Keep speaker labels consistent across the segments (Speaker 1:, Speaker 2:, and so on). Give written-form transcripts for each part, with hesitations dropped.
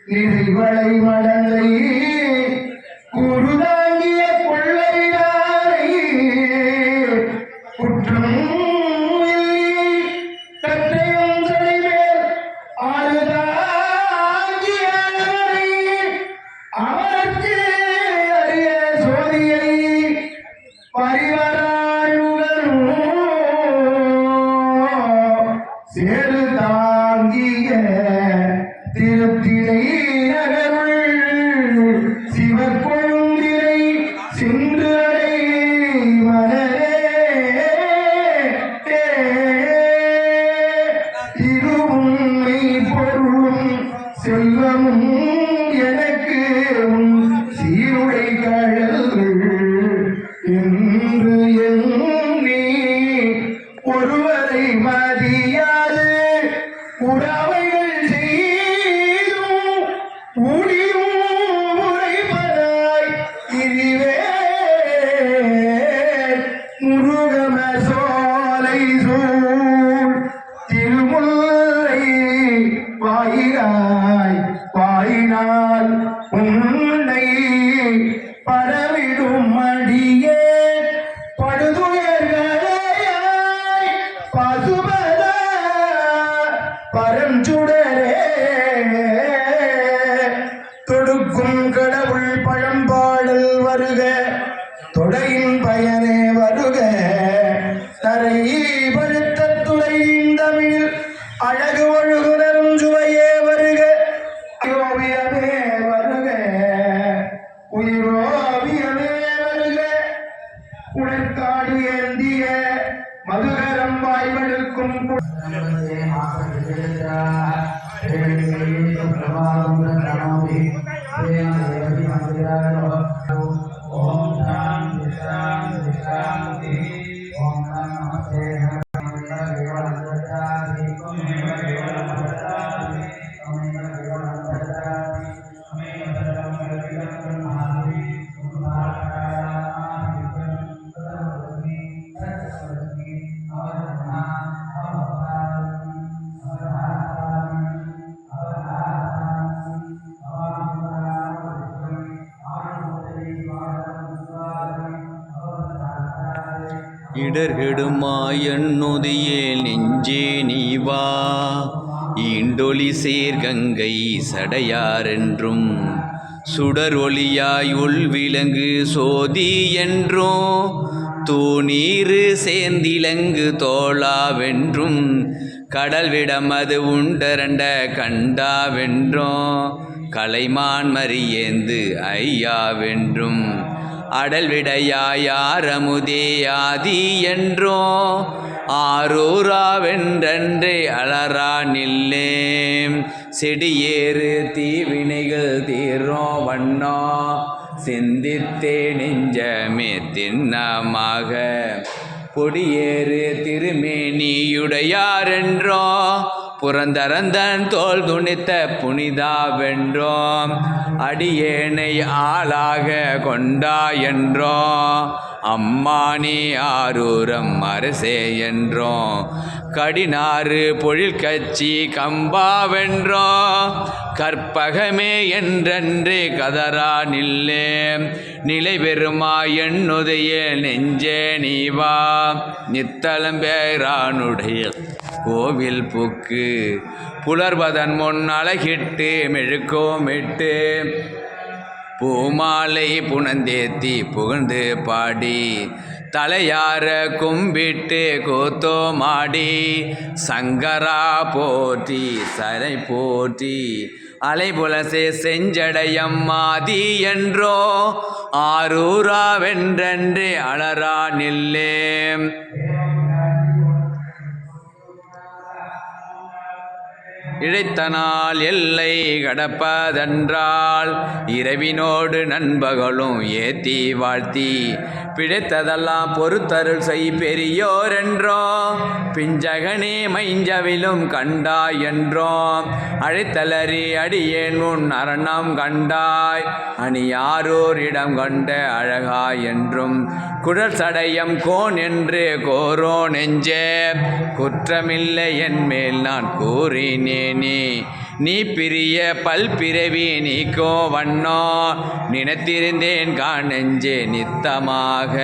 Speaker 1: நிறைவளை மடலை குருதாங்கிய கொள்ளையாரை குற்றம் கற்றையும் தலைமேல் ஆறுதாங்கிய அவருக்கு அறிய சோதியை பரிவராயுடனும் சேரு தாங்கிய திருத்திரை நகருள் சிவக்கொழுந்திரை சென்று அடை மலரே திருவுண்மை பொருளும் செல்வமும் எனக்கு சீருடை கழல்கள் என்று எண்ணி ஒருவரை மதியாது உறவைகள் செய்தும் ஊழியும் உரைப்பதாய் இதுவே முருகம சோலை சூழ் திருமுல்லை வாயிலாய் வாயினால் உன்னை பரவிடும் அடியே படுதுயர்களையாய் பசுபத பரஞ்சுடரே தொடுக்கும் கடவுள் பழம்பாடல் வருக தொடையின் பயனே வருக தரை பருத்த துறையின் தமிழ் அழகு ஒழுகுணரும் சுவையே வருக ஓவியமே வருக உயிரோவியமே வருக உடற்காடு ஏந்திய மதுகரம் வாய்வெடுக்கும்
Speaker 2: இடர்கெடுமாயன்னுதியே நெஞ்சே நீவா ஈண்டொலி சேர்கங்கை சடையாரென்றும் சுடர் ஒளியாய் உள்விலங்கு சோதி என்றோ தூநீரு சேர்ந்திலங்கு தோளாவென்றும் கடல் விடமது உண்டரண்ட கண்டாவென்றோ கலைமான் மறியேந்து ஐயாவென்றும் அடல் விடையாரமுதே ஆதி என்றோ ஆரூராவென்றே அலரா நில்லேம் செடியேறு தீவினைகள் தீரோ வண்ணோ சிந்தித்தே நெஞ்சமே திண்ணமாக பொடியேறு திருமேனியுடையாரென்றோ புறந்தரந்தன் தோல் துணித்த புனிதாவென்றோம் அடியேனை ஆளாக கொண்டா என்றோ அம்மானி ஆரூரம் அரசே என்றோ கடினாறு பொழில் கச்சி கம்பாவென்றோ கற்பகமே என்றென்றே கதரா நில்லே நிலை பெருமா எண்ணுதைய நெஞ்சே நீவா நித்தலம் பேரானுடைய கோவில் புக்கு புலர்வதன் முன் அழகிட்டு மெழுக்கோமிட்டு பூமாலை புனந்தேத்தி புகழ்ந்து பாடி தலையார கும்பிட்டு கோத்தோ மாடி சங்கரா போற்றி சரை போற்றி அலைபுலசே செஞ்சடையம் மாதி என்றோ ஆரூராவென்றென்றே அலரா நில்லேம் இழைத்தனால் எல்லை கடப்பதென்றால் இரவினோடு நண்பகலும் ஏத்தி வாழ்த்தி பிழைத்ததெல்லாம் பொறுத்தருள் செய் பெரியோர் என்றோம் பிஞ்சகனே மைஞ்சவிலும் கண்டாய் என்றோம் அழைத்தலறி அடியேன் உன் அரணம் கண்டாய் அணியாரோர் இடம் கண்ட அழகாய் என்றும் குழல் சடையம் கோன் என்று கோரோ நெஞ்சே குற்றமில்லை என் மேல் நான் கூறினேனே நீ பிரிய பல்பிறவி நீக்கோ வண்ணோ நினைத்திருந்தேன் காணெஞ்சே நித்தமாக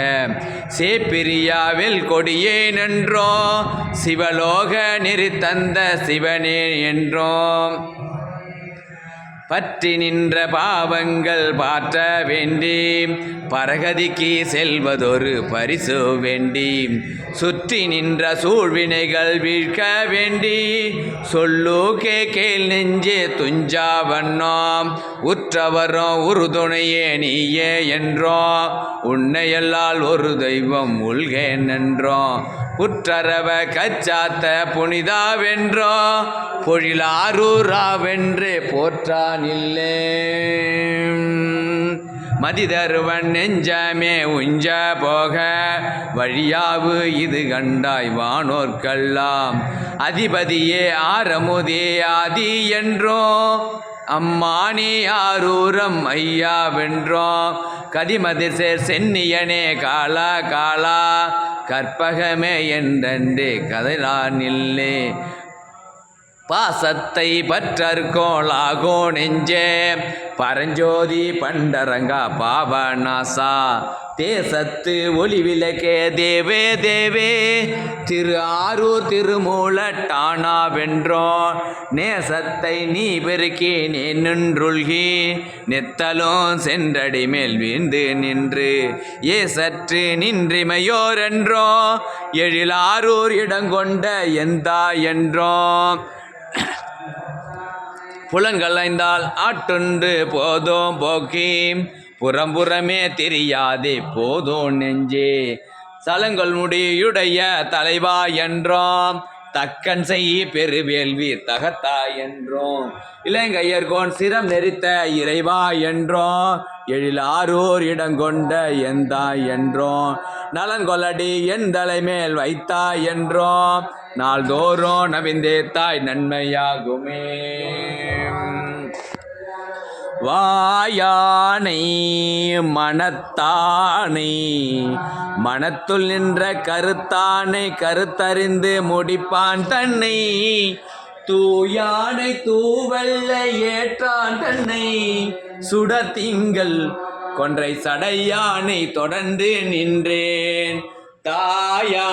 Speaker 2: சேப்பிரியாவில் கொடியே நின்றோ சிவலோக நெறித்தந்த சிவனே என்றோம் பற்றி நின்ற பாவங்கள் பாற்ற வேண்டி பரகதிக்கு செல்வதொரு பரிசு வேண்டி சுற்றி நின்ற சூழ்வினைகள் வீழ்க்க வேண்டி சொல்லு கேள் நெஞ்சே துஞ்சாவண்ணோம் உற்றவரும் உறுதுணையே நீயே என்றோம் உன்னையல்லால் ஒரு தெய்வம் உள்கேன் என்றோம் புற்றரவ கச்சாத்த புனிதாவென்றோ பொழிலாரூராவென்று போற்றானில்லே மதிதருவன் நெஞ்சமே உஞ்ச போக வழியாவு இது கண்டாய் வானோர்க்கெல்லாம் அதிபதியே ஆரமுதே ஆதி என்றோ அம்மானி ஆரூரம் ஐயாவென்றோம் கதிமதிர் சேர் சென்னியனே காலா காலா கற்பகமே என்றே கதைலானில்லே பாசத்தை பற்றற்கோளாகோ நெஞ்சே பரஞ்சோதி பண்டரங்கா பாவநாசா தேசத்து ஒளி விளக்கே தேவே தேவே திரு ஆரூர் திருமூலட்டானாவென்றோ நேசத்தை நீ பெருக்கி நீ நின்றுள்கி நெத்தலும் சென்றடி மேல் வீழ்ந்து நின்று ஏ சற்று நின்றிமையோரென்றோ எழிலாரூர் இடங்கொண்ட எந்தா என்றோ புலன்களைந்தால் ஆட்டுண்டு போதோம் போக்கி புறம்புறமே தெரியாதே போதோ நெஞ்சே சலங்கள் முடியுடைய தலைவா என்றோம் தக்கன் செய் பெருவேள்வி தகத்தா என்றோம் இளங்கையர்கோன் சிரம் நெறித்த இறைவா என்றோம் எழிலாரூர் இடங்கொண்ட எந்தா என்றோம் நலங்கொலடி என் தலைமேல் வைத்தா என்றோம் நாள்தோறும் நவிந்தேத்தாய் நன்மையாகுமே வாயானை மனத்தானை மனத்துள் நின்ற கருத்தானை கருத்தறிந்து முடிப்பான் தன்னை தூயானை தூவல்ல ஏற்றான் தன்னை சுடத்திங்கள் கொன்றை சடையானை தொடர்ந்து நின்றேன் தாயா